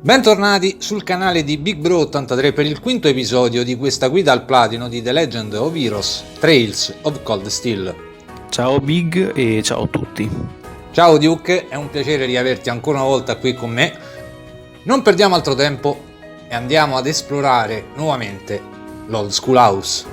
Bentornati sul canale di Big Bro 83 per il quinto episodio di questa guida al platino di The Legend of Heroes Trails of Cold Steel. Ciao Big e ciao a tutti. Ciao Duke, è un piacere riaverti ancora una volta qui con me. Non perdiamo altro tempo e andiamo ad esplorare nuovamente l'Old School House.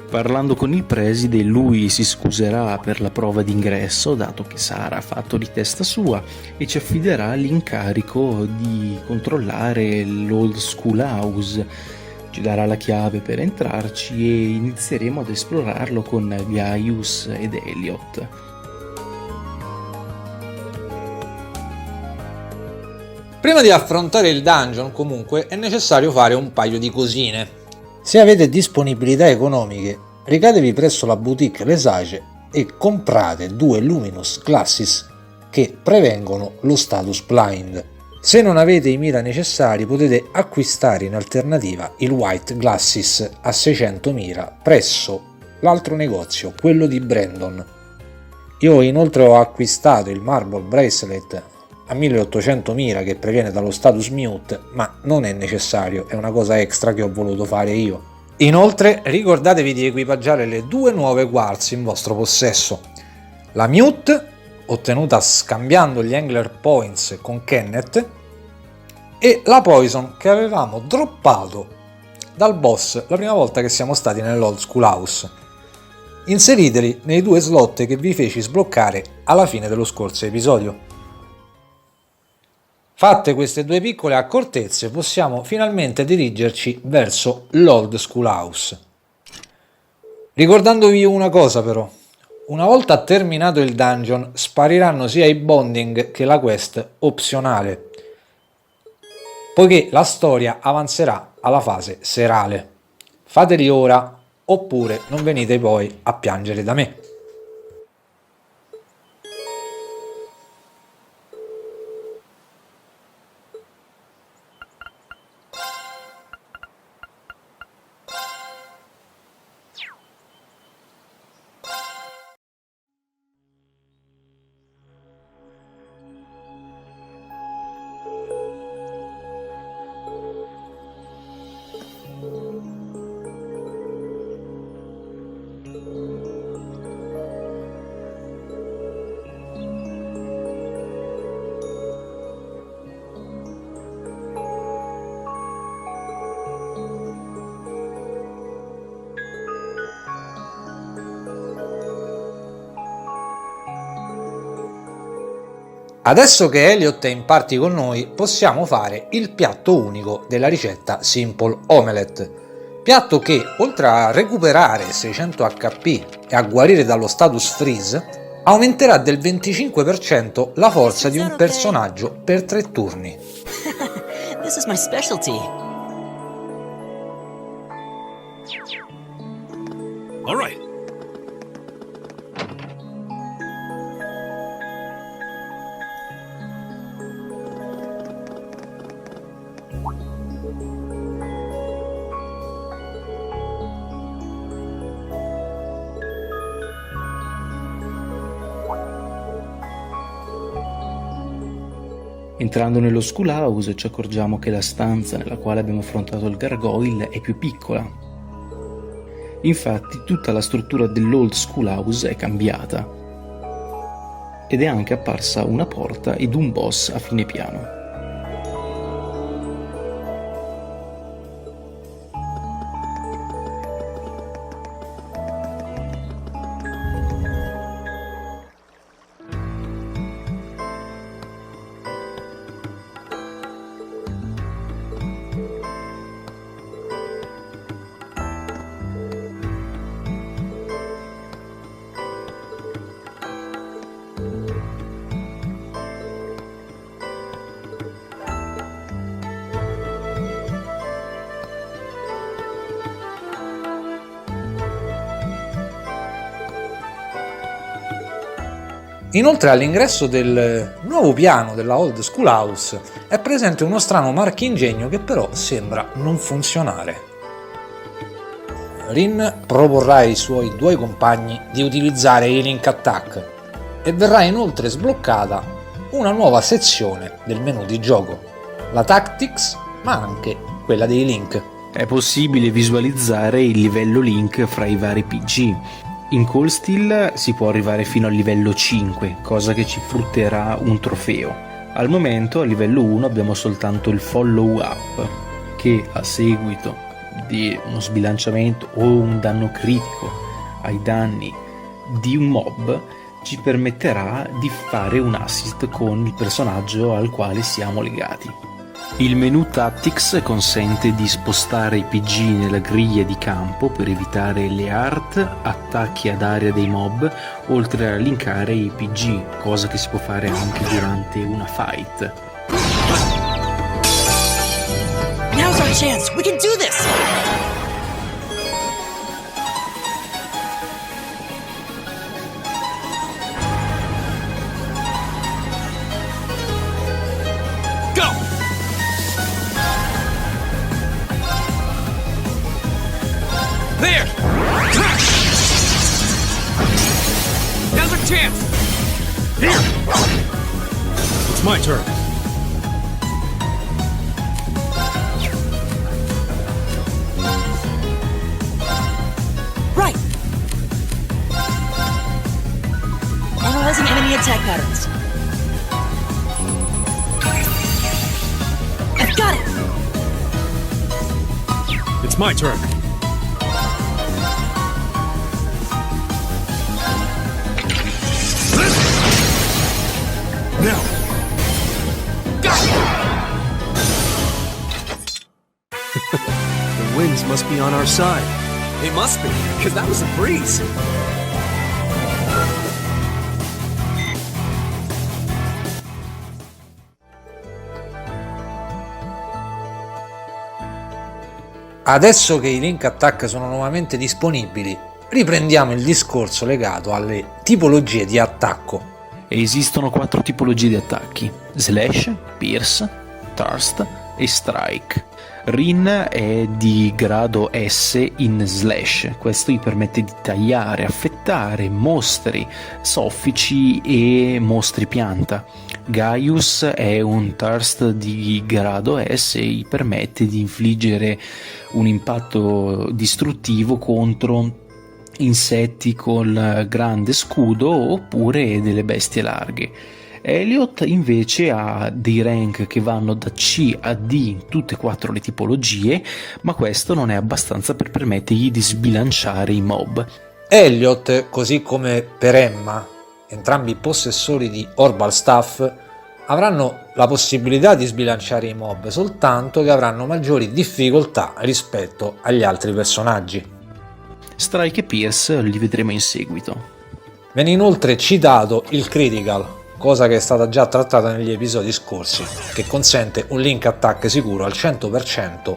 Parlando con il preside, lui si scuserà per la prova d'ingresso, dato che sarà fatto di testa sua, e ci affiderà l'incarico di controllare l'Old School House. Ci darà la chiave per entrarci e inizieremo ad esplorarlo con Gaius ed Elliot. Prima di affrontare il dungeon, comunque, è necessario fare un paio di cosine. Se avete disponibilità economiche, recatevi presso la boutique Lesage e comprate 2 Luminous Glasses che prevengono lo status blind. Se non avete i mira necessari, potete acquistare in alternativa il White Glasses a 600 mira presso l'altro negozio, quello di Brandon. Io inoltre ho acquistato il Marble Bracelet a 1800 mira che previene dallo status mute, ma non è necessario, è una cosa extra che ho voluto fare io. Inoltre ricordatevi di equipaggiare le 2 nuove quartz in vostro possesso, la mute ottenuta scambiando gli Angler Points con Kenneth e la Poison che avevamo droppato dal boss la prima volta che siamo stati nell'Old School House. Inseriteli nei 2 slot che vi feci sbloccare alla fine dello scorso episodio. Fatte queste 2 piccole accortezze, possiamo finalmente dirigerci verso l'Old School House. Ricordandovi una cosa però, una volta terminato il dungeon spariranno sia i bonding che la quest opzionale, poiché la storia avanzerà alla fase serale. Fateli ora, oppure non venite poi a piangere da me. Adesso che Elliot è in party con noi, possiamo fare il piatto unico della ricetta Simple Omelette. Piatto che, oltre a recuperare 600 HP e a guarire dallo status freeze, aumenterà del 25% la forza di un personaggio per 3 turni. This is my specialty. All right. Entrando nello School House ci accorgiamo che la stanza nella quale abbiamo affrontato il gargoyle è più piccola. Infatti tutta la struttura dell'Old School House è cambiata ed è anche apparsa una porta ed un boss a fine piano. Inoltre all'ingresso del nuovo piano della Old School House è presente uno strano marchingegno che però sembra non funzionare. Rin proporrà ai suoi due compagni di utilizzare i Link Attack e verrà inoltre sbloccata una nuova sezione del menu di gioco, la Tactics, ma anche quella dei Link. È possibile visualizzare il livello Link fra i vari PG. In Cold Steel si può arrivare fino al livello 5, cosa che ci frutterà un trofeo. Al momento a livello 1 abbiamo soltanto il follow up, che a seguito di uno sbilanciamento o un danno critico ai danni di un mob ci permetterà di fare un assist con il personaggio al quale siamo legati. Il menu Tactics consente di spostare i PG nella griglia di campo per evitare le art, attacchi ad area dei mob, oltre a linkare i PG, cosa che si può fare anche durante una fight. Now's our chance. We can do this. Go! There! Now's our chance! Here! It's my turn. Right. Analyzing enemy attack patterns. I've got it. It's my turn. Now! Go! The winds must be on our side. They must be, because that was a breeze. Adesso che i Link Attack sono nuovamente disponibili, riprendiamo il discorso legato alle tipologie di attacco. Esistono 4 tipologie di attacchi: Slash, Pierce, Thirst e Strike. Rin è di grado S in Slash, questo gli permette di tagliare, affettare mostri soffici e mostri pianta. Gaius è un Thirst di grado S e gli permette di infliggere un impatto distruttivo contro insetti col grande scudo oppure delle bestie larghe. Elliot invece ha dei rank che vanno da C a D in tutte e 4 le tipologie, ma questo non è abbastanza per permettergli di sbilanciare i mob. Elliot, così come per Emma, entrambi possessori di Orbal Staff, avranno la possibilità di sbilanciare i mob, soltanto che avranno maggiori difficoltà rispetto agli altri personaggi. Strike e Pierce li vedremo in seguito. Viene inoltre citato il Critical, cosa che è stata già trattata negli episodi scorsi, che consente un Link Attack sicuro al 100%,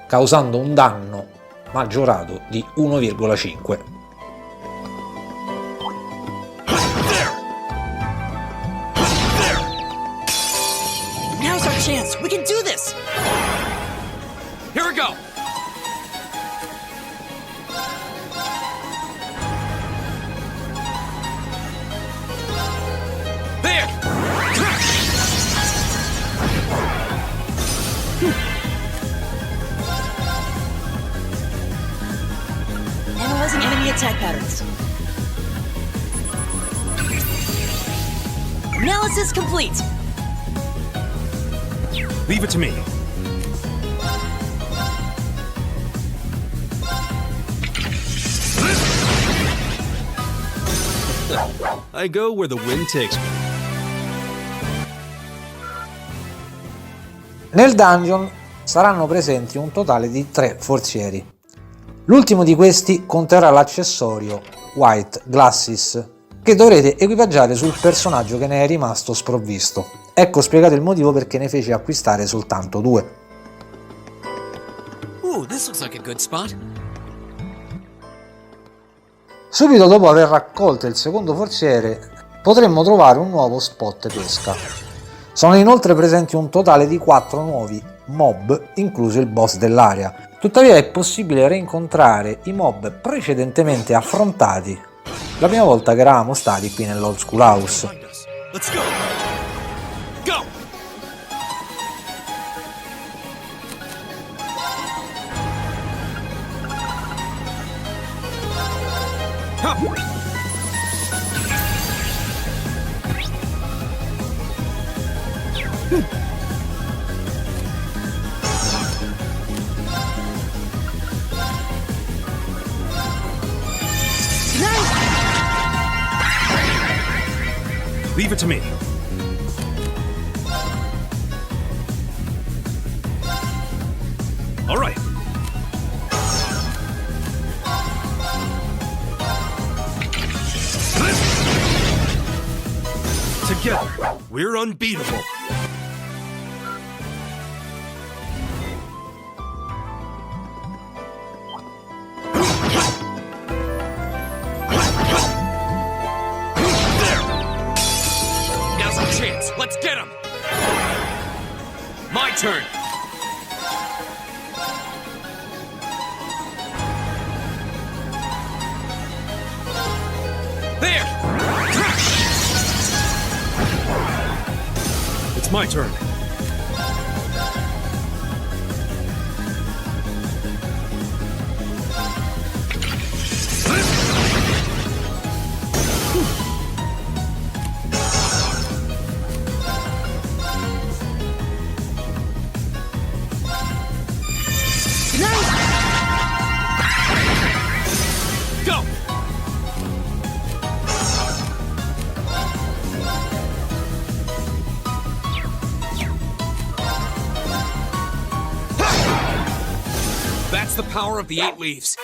causando un danno maggiorato di 1,5. Now's our chance. We can do this. Here we go! There! Analyzing enemy attack patterns. Analysis complete. Leave it to me. I go where the wind takes me. Nel dungeon saranno presenti un totale di 3 forzieri. L'ultimo di questi conterrà l'accessorio White Glasses, che dovrete equipaggiare sul personaggio che ne è rimasto sprovvisto. Ecco spiegato il motivo perché ne fece acquistare soltanto 2. Ooh, this looks like a good spot. Subito dopo aver raccolto il secondo forziere potremmo trovare un nuovo spot pesca. Sono inoltre presenti un totale di 4 nuovi mob, incluso il boss dell'area, Tuttavia è possibile rincontrare i mob precedentemente affrontati la prima volta che eravamo stati qui nell'Old School House. Let's go. Go. Huh. Leave it to me. All right. Together, we're unbeatable. Let's get him! My turn! There! It's my turn. Go! That's the power of the 8 leaves.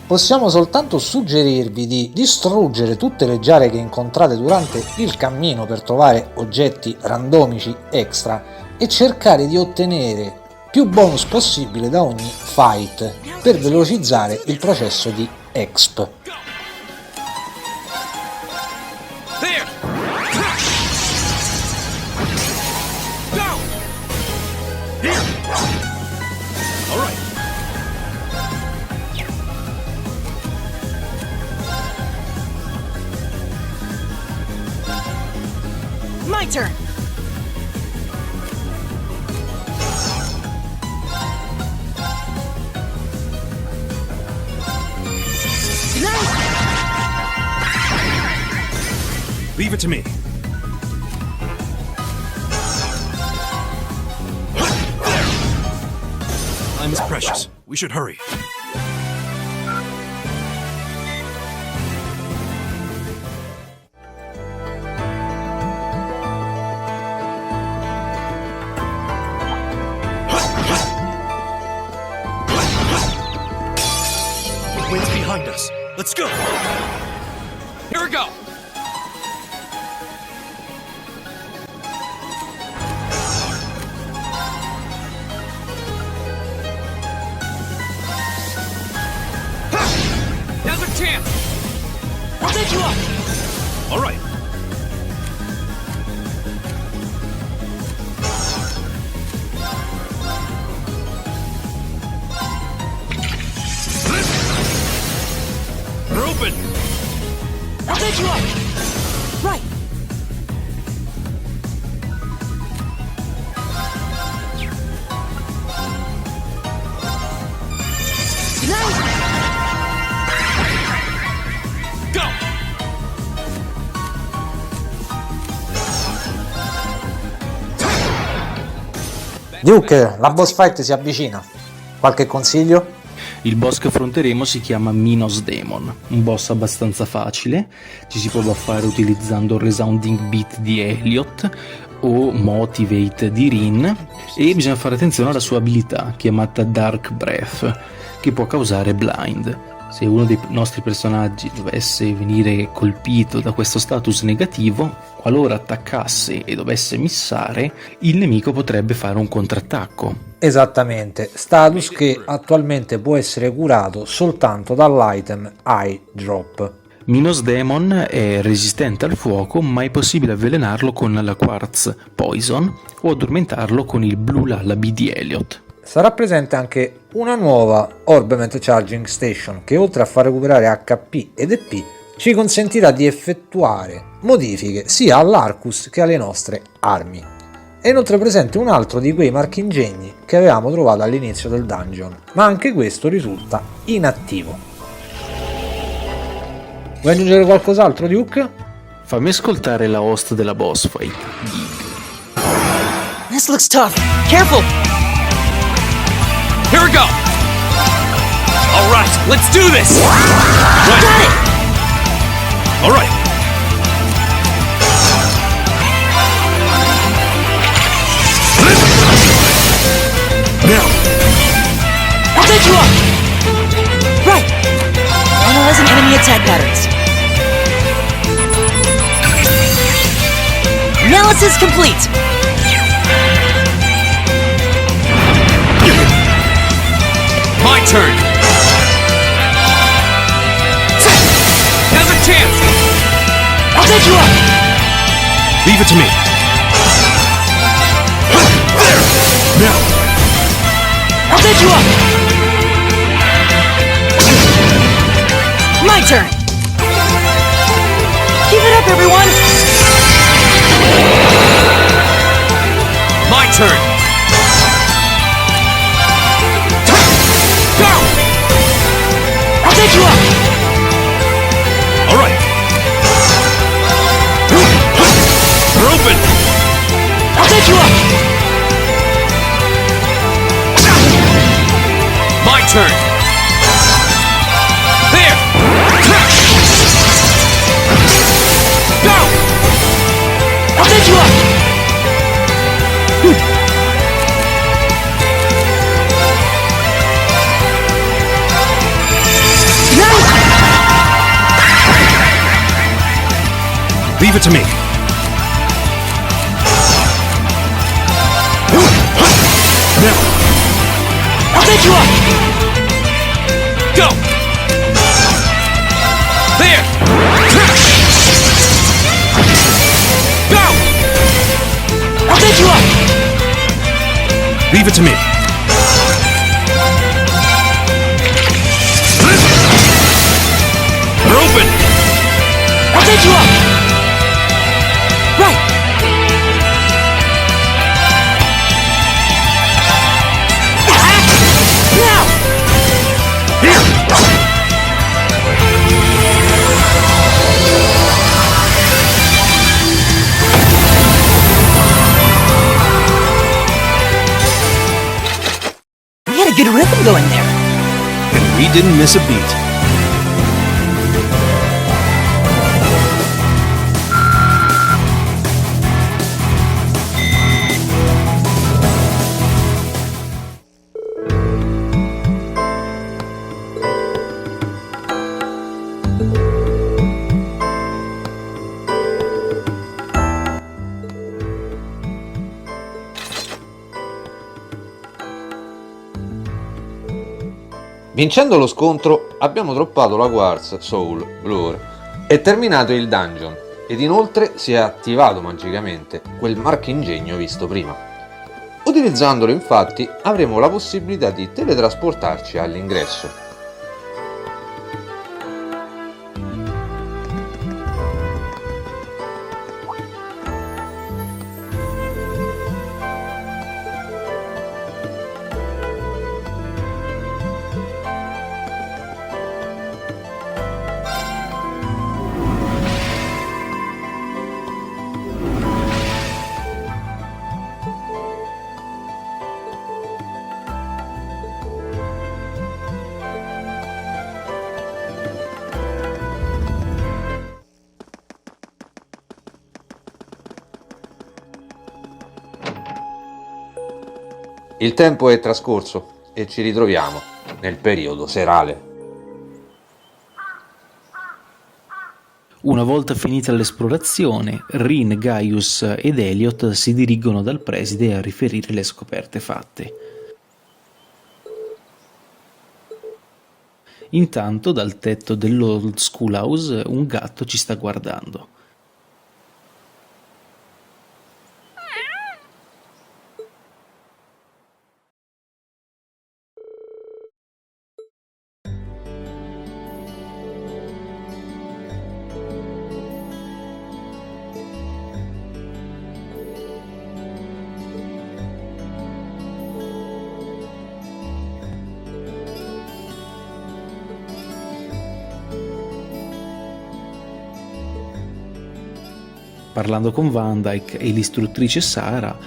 Possiamo soltanto suggerirvi di distruggere tutte le giare che incontrate durante il cammino per trovare oggetti randomici extra e cercare di ottenere più bonus possibile da ogni fight per velocizzare il processo di exp. There! Go! Here! All right. My turn. Leave it to me. Time is precious. We should hurry. The wind's behind us. Let's go. Here we go. Now's our chance! I'll take you up. All right. We're open! I'll take you up. Right. Go! Duke, la boss fight si avvicina. Qualche consiglio? Il boss che affronteremo si chiama Minos Demon, un boss abbastanza facile, ci si può buffare utilizzando Resounding Beat di Elliot o Motivate di Rin, e bisogna fare attenzione alla sua abilità chiamata Dark Breath, che può causare blind. Se uno dei nostri personaggi dovesse venire colpito da questo status negativo, qualora attaccasse e dovesse missare, il nemico potrebbe fare un contrattacco. Esattamente, status che attualmente può essere curato soltanto dall'item Eye Drop. Minos Demon è resistente al fuoco, ma è possibile avvelenarlo con la Quartz Poison o addormentarlo con il Blue Lullaby di Elliot. Sarà presente anche una nuova Orbment Charging Station che, oltre a far recuperare HP ed EP, ci consentirà di effettuare modifiche sia all'Arcus che alle nostre armi. È inoltre presente un altro di quei marchingegni che avevamo trovato all'inizio del dungeon, ma anche questo risulta inattivo. Vuoi aggiungere qualcos'altro, Duke? Fammi ascoltare la host della boss fight. This looks tough. Careful! Here we go! Alright, let's do this! Got it! Alright! Now! I'll take you up! Right! Analyzing enemy attack patterns. Analysis complete! My turn! Now's a chance! I'll take you up! Leave it to me. There! Now! I'll take you up! My turn! Keep it up, everyone! My turn! Go! I'll take you up! Alright! We're open! I'll take you up! My turn! There! Go! I'll take you up! Leave it to me. Now! I'll take you up! Go! There! Go! I'll take you up! Leave it to me. We're open! I'll take you up! Right! Now! Here! We had a good rhythm going there. And we didn't miss a beat. Vincendo lo scontro abbiamo droppato la Quartz Soul Blur e terminato il dungeon, ed inoltre si è attivato magicamente quel marchingegno visto prima. Utilizzandolo infatti avremo la possibilità di teletrasportarci all'ingresso. Il tempo è trascorso e ci ritroviamo nel periodo serale. Una volta finita l'esplorazione, Rin, Gaius ed Elliot si dirigono dal preside a riferire le scoperte fatte. Intanto dal tetto dell'Old Schoolhouse un gatto ci sta guardando. Parlando con Van Dyke e l'istruttrice Sara,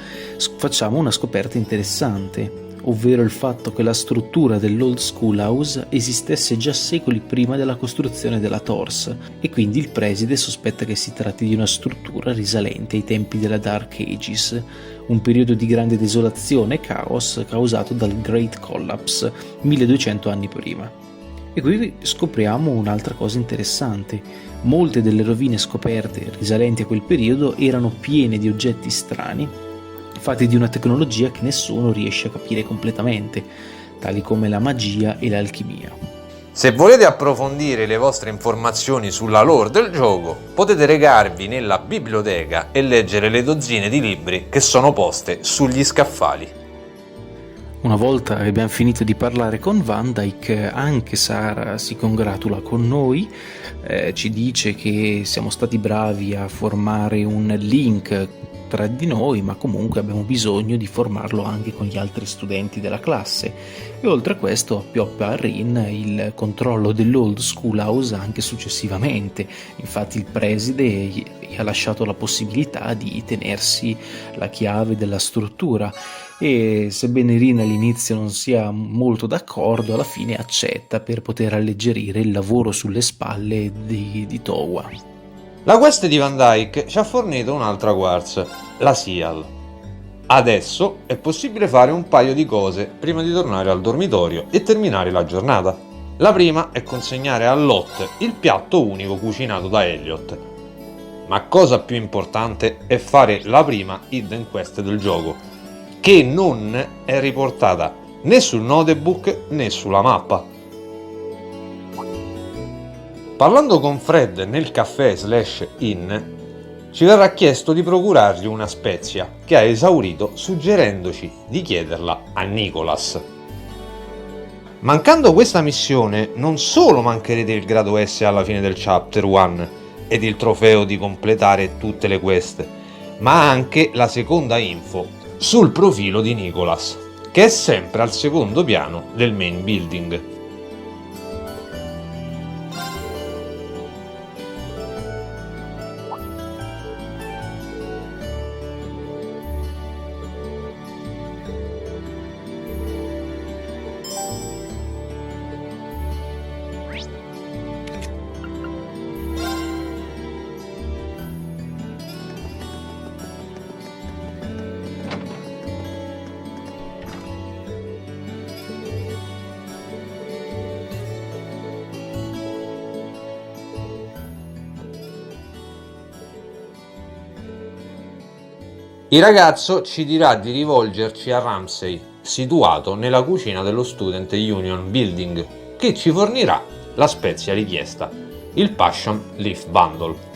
facciamo una scoperta interessante, ovvero il fatto che la struttura dell'Old Schoolhouse esistesse già secoli prima della costruzione della Tors, e quindi il preside sospetta che si tratti di una struttura risalente ai tempi della Dark Ages, un periodo di grande desolazione e caos causato dal Great Collapse 1200 anni prima. E qui scopriamo un'altra cosa interessante. Molte delle rovine scoperte risalenti a quel periodo erano piene di oggetti strani, fatti di una tecnologia che nessuno riesce a capire completamente, tali come la magia e l'alchimia. Se volete approfondire le vostre informazioni sulla lore del gioco, potete recarvi nella biblioteca e leggere le dozzine di libri che sono poste sugli scaffali. Una volta che abbiamo finito di parlare con Van Dyke, anche Sara si congratula con noi, ci dice che siamo stati bravi a formare un link tra di noi, ma comunque abbiamo bisogno di formarlo anche con gli altri studenti della classe. E oltre a questo appioppa a Rin il controllo dell'Old Schoolhouse anche successivamente. Infatti il preside gli ha lasciato la possibilità di tenersi la chiave della struttura, e sebbene Rin all'inizio non sia molto d'accordo, alla fine accetta per poter alleggerire il lavoro sulle spalle di Towa. La quest di Van Dyke ci ha fornito un'altra quartz, la Sial. Adesso è possibile fare un paio di cose prima di tornare al dormitorio e terminare la giornata. La prima è consegnare a Lot il piatto unico cucinato da Elliot. Ma cosa più importante è fare la prima hidden quest del gioco, che non è riportata né sul notebook né sulla mappa. Parlando con Fred nel caffè/inn, ci verrà chiesto di procurargli una spezia che ha esaurito, suggerendoci di chiederla a Nicholas. Mancando questa missione, non solo mancherete il grado S alla fine del chapter 1 ed il trofeo di completare tutte le quest, ma anche la seconda info sul profilo di Nicholas, che è sempre al secondo piano del main building. Il ragazzo ci dirà di rivolgerci a Ramsey, situato nella cucina dello Student Union Building, che ci fornirà la spezia richiesta, il Passion Leaf Bundle.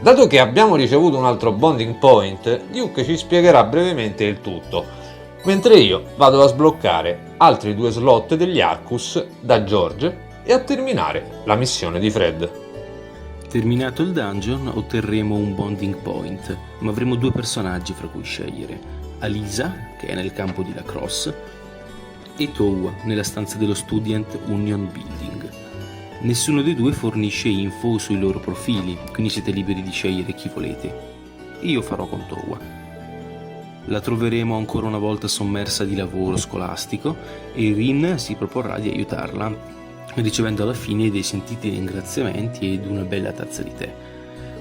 Dato che abbiamo ricevuto un altro bonding point, Duke ci spiegherà brevemente il tutto, mentre io vado a sbloccare altri 2 slot degli Arcus da George e a terminare la missione di Fred. Terminato il dungeon otterremo un bonding point, ma avremo 2 personaggi fra cui scegliere: Alisa, che è nel campo di lacrosse, e Towa, nella stanza dello Student Union Building. Nessuno dei 2 fornisce info sui loro profili, quindi siete liberi di scegliere chi volete. Io farò con Towa. La troveremo ancora una volta sommersa di lavoro scolastico e Rin si proporrà di aiutarla, ricevendo alla fine dei sentiti ringraziamenti ed una bella tazza di tè,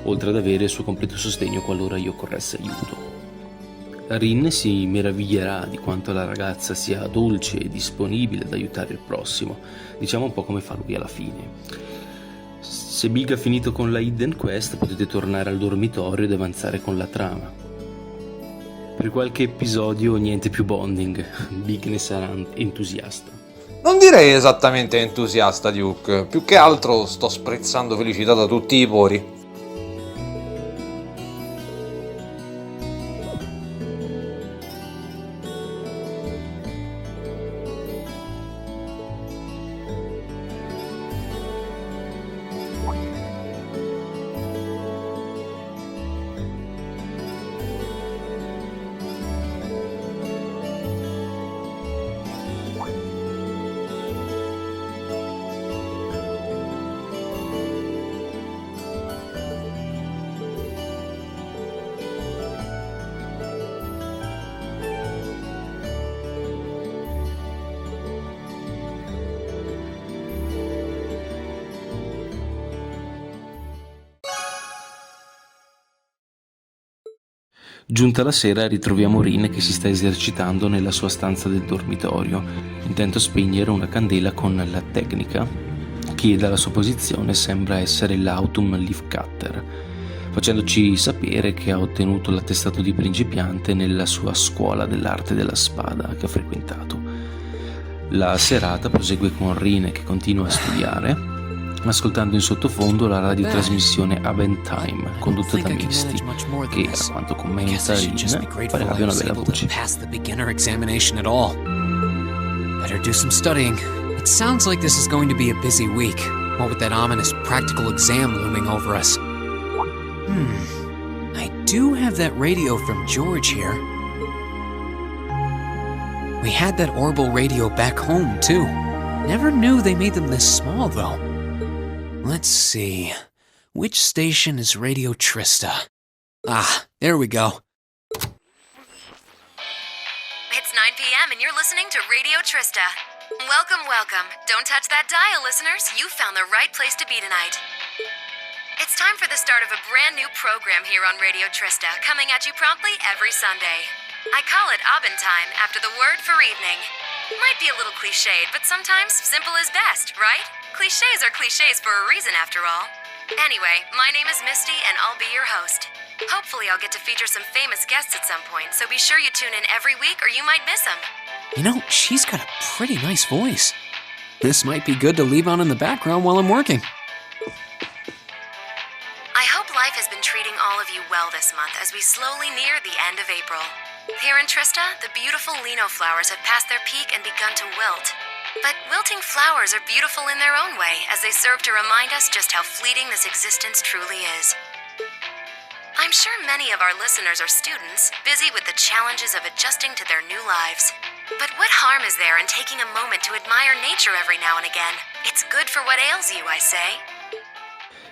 oltre ad avere il suo completo sostegno qualora io corresse aiuto. Rin si meraviglierà di quanto la ragazza sia dolce e disponibile ad aiutare il prossimo, diciamo un po' come fa lui alla fine. Se Big ha finito con la Hidden Quest, potete tornare al dormitorio ed avanzare con la trama. Per qualche episodio niente più bonding, Big ne sarà entusiasta. Non direi esattamente entusiasta, Duke, più che altro sto sprezzando felicità da tutti i pori. Giunta la sera ritroviamo Rin che si sta esercitando nella sua stanza del dormitorio, intento a spegnere una candela con la tecnica che dalla sua posizione sembra essere l'Autumn Leaf Cutter, facendoci sapere che ha ottenuto l'attestato di principiante nella sua scuola dell'arte della spada che ha frequentato. La serata prosegue con Rin che continua a studiare, ascoltando in sottofondo la radiotrasmissione Avent Time condotta da Misty, che a quanto commenta Rin pare abbia una bella voce. Better do some studying. It sounds like this is going to be a busy week, what with that ominous practical exam looming over us. I do have that radio from George here. We had that Orbital radio back home, too. Never knew they made them this small, though. Let's see. Which station is Radio Trista? Ah, there we go. It's 9 p.m. and you're listening to Radio Trista. Welcome, welcome. Don't touch that dial, listeners. You found the right place to be tonight. It's time for the start of a brand new program here on Radio Trista, coming at you promptly every Sunday. I call it Abend Time after the word for evening. Might be a little cliched, but sometimes simple is best, right? Clichés are clichés for a reason, after all. Anyway, my name is Misty, and I'll be your host. Hopefully I'll get to feature some famous guests at some point, so be sure you tune in every week or you might miss them. You know, she's got a pretty nice voice. This might be good to leave on in the background while I'm working. I hope life has been treating all of you well this month as we slowly near the end of April. Here in Trista, the beautiful Lino flowers have passed their peak and begun to wilt. But wilting flowers are beautiful in their own way, as they serve to remind us just how fleeting this existence truly is. I'm sure many of our listeners are students, busy with the challenges of adjusting to their new lives. But what harm is there in taking a moment to admire nature every now and again? It's good for what ails you, I say.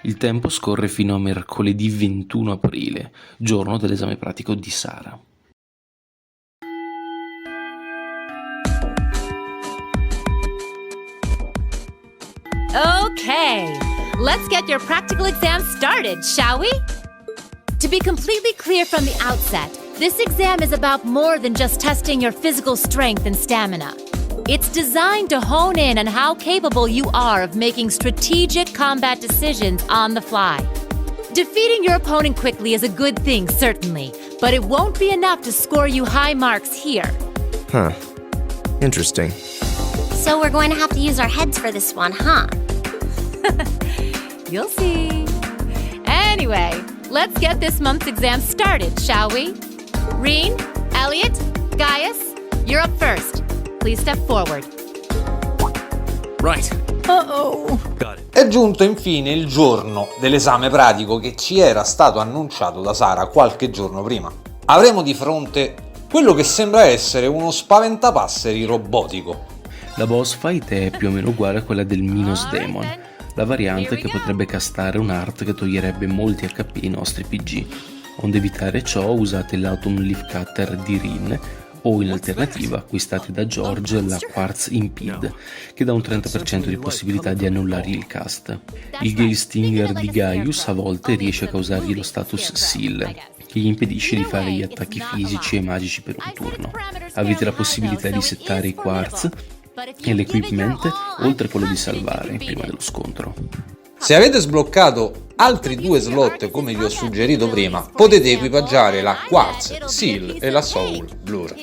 Il tempo scorre fino a mercoledì 21 aprile, giorno dell'esame pratico di Sara. Okay, let's get your practical exam started, shall we? To be completely clear from the outset, this exam is about more than just testing your physical strength and stamina. It's designed to hone in on how capable you are of making strategic combat decisions on the fly. Defeating your opponent quickly is a good thing, certainly, but it won't be enough to score you high marks here. Huh. Interesting. So we're going to have to use our heads for this one, huh? You'll see. Anyway, let's get this month's exam started, shall we? Reen, Elliot, Gaius, you're up first. Please step forward. Right. Uh-oh. Got it. È giunto infine il giorno dell'esame pratico che ci era stato annunciato da Sara qualche giorno prima. Avremo di fronte quello che sembra essere uno spaventapasseri robotico. La boss fight è più o meno uguale a quella del Minos Demon, la variante che potrebbe castare un'art che toglierebbe molti HP ai nostri PG. Onde evitare ciò usate l'Autumn Leaf Cutter di Rin o in alternativa acquistate da George la Quartz Impede che dà un 30% di possibilità di annullare il cast. Il Gale Stinger di Gaius a volte riesce a causargli lo status Seal, che gli impedisce di fare gli attacchi fisici e magici per un turno. Avete la possibilità di settare i quartz e l'equipment, oltre a quello di salvare prima dello scontro. Se avete sbloccato altri 2 slot come vi ho suggerito prima, potete equipaggiare la Quartz, Seal e la Soul Blur.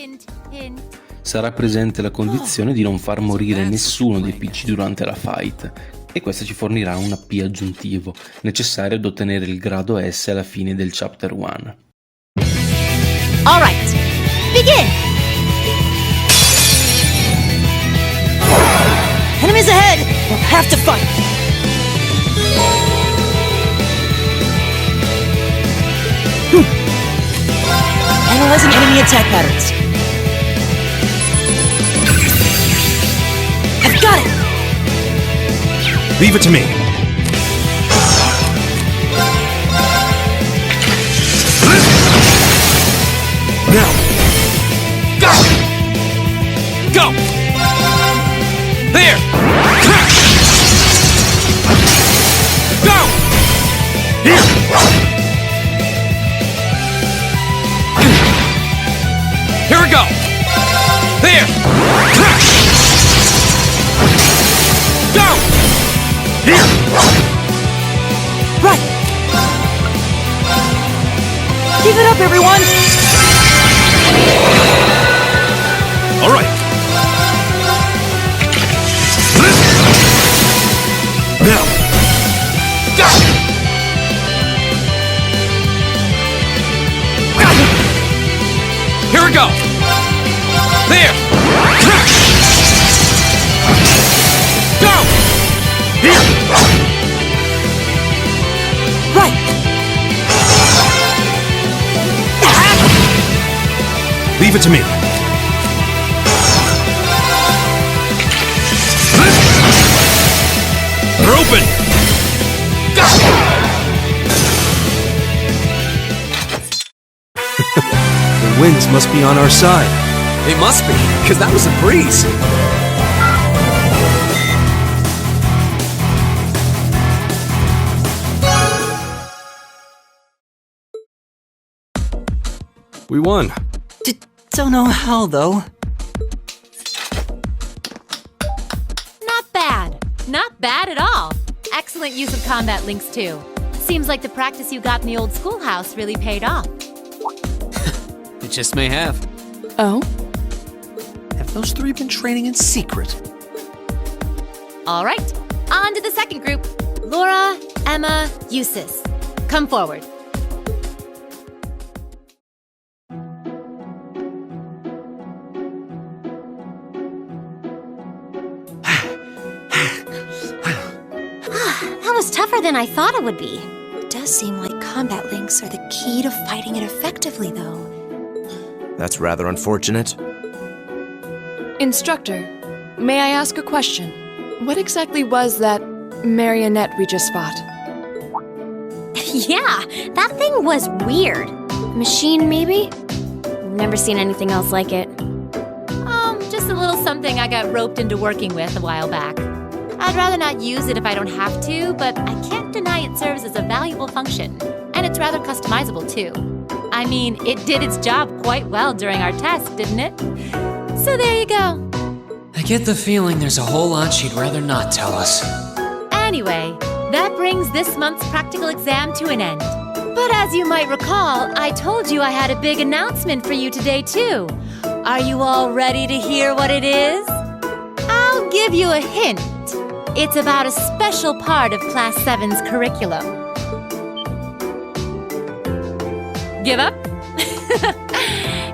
Sarà presente la condizione di non far morire nessuno dei PG durante la fight, e questa ci fornirà un AP aggiuntivo, necessario ad ottenere il grado S alla fine del Chapter 1. Alright, begin! Enemies ahead! We'll have to fight! Analyzing enemy attack patterns. I've got it! Leave it to me. Now! Go! Go! There! Go! Here! Here we go! There! Go! Here! Right! Keep it up, everyone! All right. Now. Go! Here we go! There! Go! Here! Right! Leave it to me. They're open. Go! The winds must be on our side. They must be, because that was a breeze. We won. Don't know how, though. Not bad. Not bad at all. Excellent use of combat links, too. Seems like the practice you got in the old schoolhouse really paid off. It just may have. Oh? Have those 3 been training in secret? All right, on to the second group. Laura, Emma, Eustace. Come forward. That was tougher than I thought it would be. It does seem like combat links are the key to fighting it effectively, though. That's rather unfortunate. Instructor, may I ask a question? What exactly was that marionette we just fought? Yeah, that thing was weird. Machine, maybe? Never seen anything else like it. Just a little something I got roped into working with a while back. I'd rather not use it if I don't have to, but I can't deny it serves as a valuable function. And it's rather customizable, too. I mean, it did its job quite well during our test, didn't it? So there you go. I get the feeling there's a whole lot she'd rather not tell us. Anyway, that brings this month's practical exam to an end. But as you might recall, I told you I had a big announcement for you today, too. Are you all ready to hear what it is? I'll give you a hint. It's about a special part of Class 7's curriculum. Give up?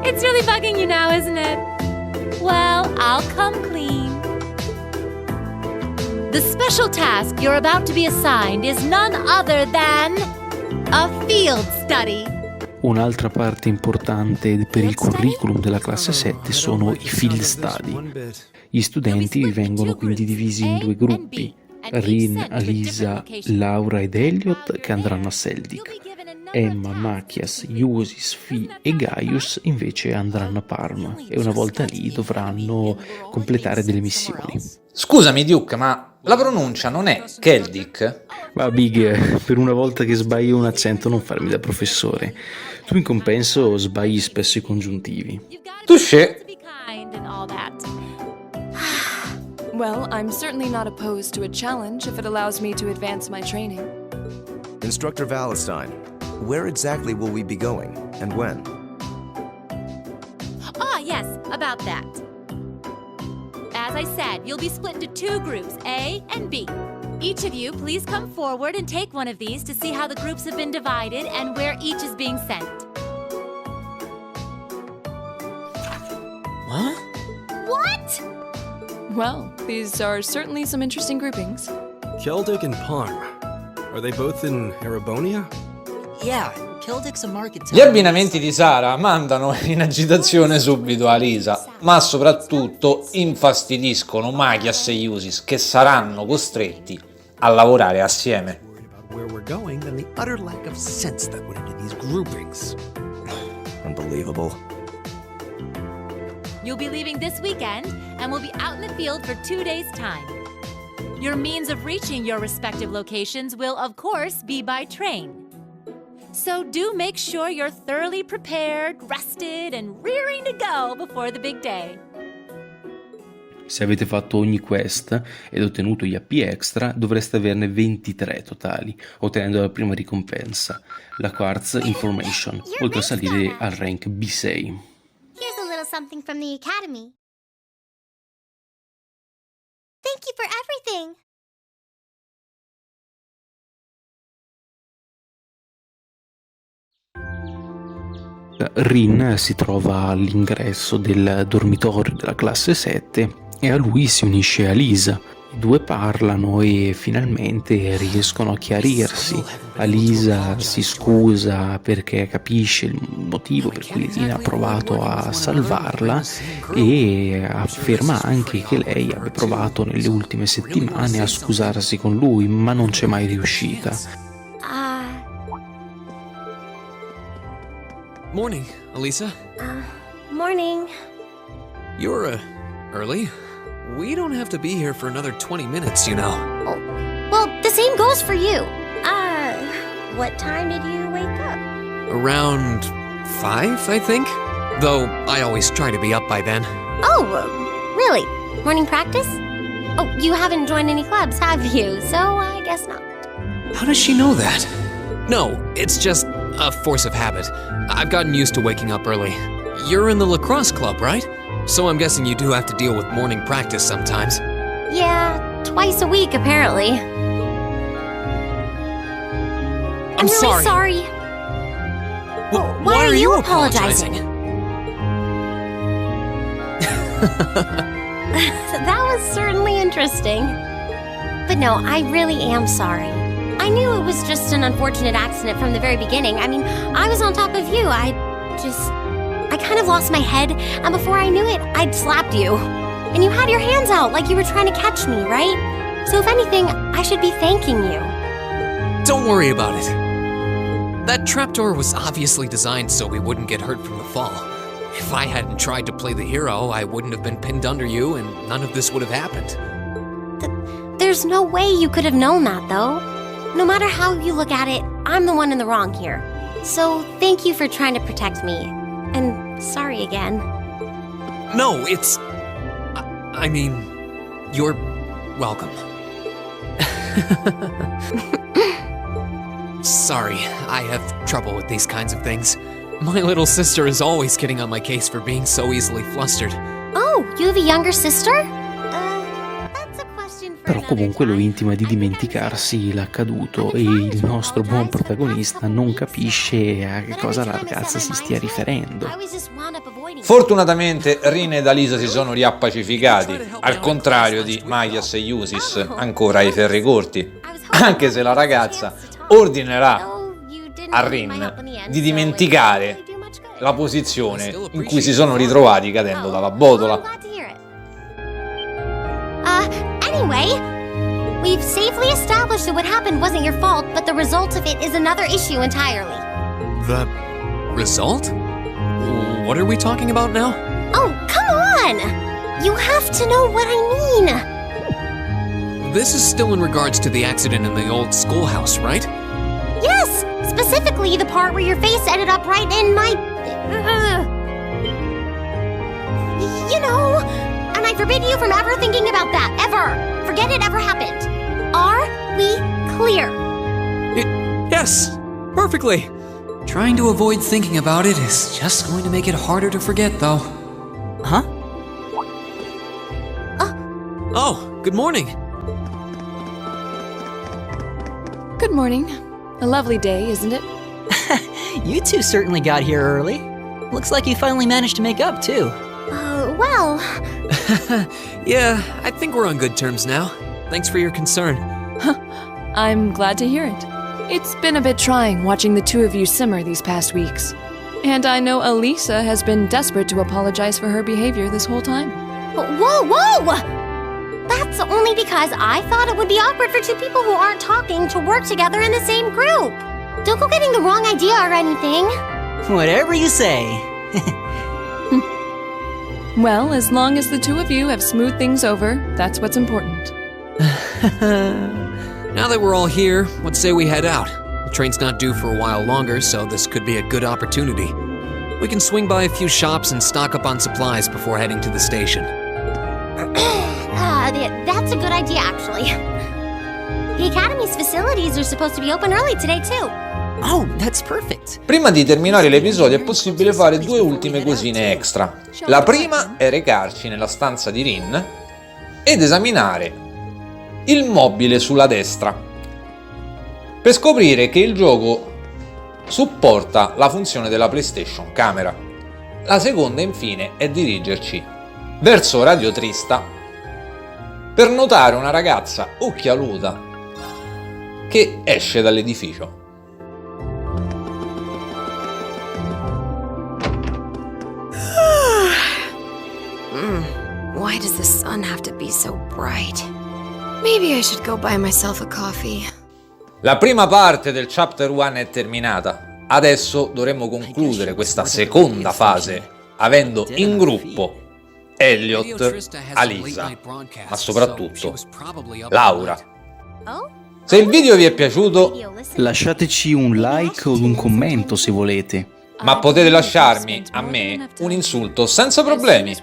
It's really bugging you now, isn't it? Well, I'll come clean. The special task you're about to be assigned is none other than a field study. Un'altra parte importante per il curriculum della classe 7 sono i field study. Gli studenti vengono quindi divisi in 2 gruppi, Rin, Alisa, Laura ed Elliot che andranno a Seldik. Emma, Machias, Iusis, Fi e Gaius invece andranno a Parma e una volta lì dovranno completare delle missioni. Scusami Duke, ma La pronuncia non è Keldic? Va Big, per una volta che sbagli un accento non farmi da professore. Tu in compenso sbagli spesso i congiuntivi. Touché! Well, I'm certainly not opposed to a challenge if it allows me to advance my training. Instructor Valentine, where exactly will we be going, and when? Ah, yes, about that. As I said, you'll be split into 2 groups, A and B. Each of you, please come forward and take one of these to see how the groups have been divided and where each is being sent. Huh? What? Well, these are certainly some interesting groupings. Keldic and Parm. Are they both in Erebonia? Yeah, Keldic's a market town. Gli abbinamenti di Sara mandano in agitazione subito Alisa, ma soprattutto infastidiscono Magias e Jusis, che saranno costretti a lavorare assieme. Where we're going and the utter lack of sense that went into these groupings. Unbelievable. You'll be leaving this weekend and will be out in the field for 2 days' time. Your means of reaching your respective locations will, of course, be by train. So do make sure you're thoroughly prepared, rested, and rearing to go before the big day. Se avete fatto ogni quest ed ottenuto gli AP extra, dovreste averne 23 totali, ottenendo la prima ricompensa, la Quartz Information, oltre a salire al rank B6. Here's a little something from the Academy. Thank you for everything. Rin si trova all'ingresso del dormitorio della classe 7 e a lui si unisce Alisa. I due parlano e finalmente riescono a chiarirsi. Alisa si scusa perché capisce il motivo per cui Rin ha provato a salvarla e afferma anche che lei abbia provato nelle ultime settimane a scusarsi con lui, ma non c'è mai riuscita. Morning, Alisa. Morning. You're, early. We don't have to be here for another 20 minutes, you know. Oh, well, the same goes for you. What time did you wake up? Around 5, I think? Though I always try to be up by then. Oh, really? Morning practice? Oh, you haven't joined any clubs, have you? So I guess not. How does she know that? No, it's just a force of habit. I've gotten used to waking up early. You're in the lacrosse club, right? So I'm guessing you do have to deal with morning practice sometimes. Yeah, twice a week, apparently. I'm really sorry. Why are you apologizing? That was certainly interesting. But no, I really am sorry. I knew it was just an unfortunate accident from the very beginning. I mean, I was on top of you. I kind of lost my head, and before I knew it, I'd slapped you. And you had your hands out like you were trying to catch me, right? So if anything, I should be thanking you. Don't worry about it. That trapdoor was obviously designed so we wouldn't get hurt from the fall. If I hadn't tried to play the hero, I wouldn't have been pinned under you, and none of this would have happened. There's no way you could have known that, though. No matter how you look at it, I'm the one in the wrong here. So thank you for trying to protect me. And sorry again. No, it's... I mean, you're welcome. Sorry, I have trouble with these kinds of things. My little sister is always getting on my case for being so easily flustered. Oh, you have a younger sister? Però comunque lo intima di dimenticarsi l'accaduto e il nostro buon protagonista non capisce a che cosa la ragazza si stia riferendo. Fortunatamente Rin ed Alisa si sono riappacificati, al contrario di Magias e Jusis, ancora ai ferri corti, anche se la ragazza ordinerà a Rin di dimenticare la posizione in cui si sono ritrovati cadendo dalla botola. Anyway, we've safely established that what happened wasn't your fault, but the result of it is another issue entirely. The result? What are we talking about now? Oh, come on! You have to know what I mean! this is still in regards to the accident in the old schoolhouse, right? Yes! Specifically, the part where your face ended up right in my... You know, and I forbid you from ever thinking about that, ever. Forget it ever happened. Are we clear? Yes, perfectly. Trying to avoid thinking about it is just going to make it harder to forget, though. Huh? Oh, good morning. Good morning. A lovely day, isn't it? You two certainly got here early. Looks like you finally managed to make up, too. Well... Yeah, I think we're on good terms now. Thanks for your concern. I'm glad to hear it. It's been a bit trying watching the two of you simmer these past weeks. And I know Elisa has been desperate to apologize for her behavior this whole time. Whoa! That's only because I thought it would be awkward for two people who aren't talking to work together in the same group. Don't go getting the wrong idea or anything. Whatever you say. Well, as long as the two of you have smoothed things over, that's what's important. Now that we're all here, let's say we head out. The train's not due for a while longer, so this could be a good opportunity. We can swing by a few shops and stock up on supplies before heading to the station. That's a good idea, actually. The Academy's facilities are supposed to be open early today, too. Oh, that's perfect. Prima di terminare l'episodio è possibile fare due ultime cosine extra. La prima è recarci nella stanza di Rin ed esaminare il mobile sulla destra per scoprire che il gioco supporta la funzione della PlayStation Camera. La seconda, infine, è dirigerci verso Radio Trista per notare una ragazza occhialuta che esce dall'edificio. Why does the sun have to be so bright? Maybe I should go buy myself a coffee. La prima parte del Chapter 1 è terminata. Adesso dovremmo concludere questa seconda fase avendo in gruppo Elliot, Alisa, ma soprattutto Laura. Se il video vi è piaciuto, lasciateci un like o un commento se volete. Ma potete lasciarmi, a me, un insulto senza problemi.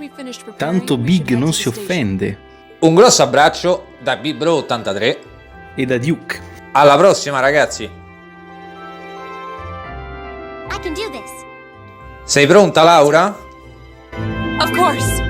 Tanto Big non si offende. Un grosso abbraccio da BigBro83 e da Duke. Alla prossima, ragazzi. I can do this. Sei pronta, Laura? Of course.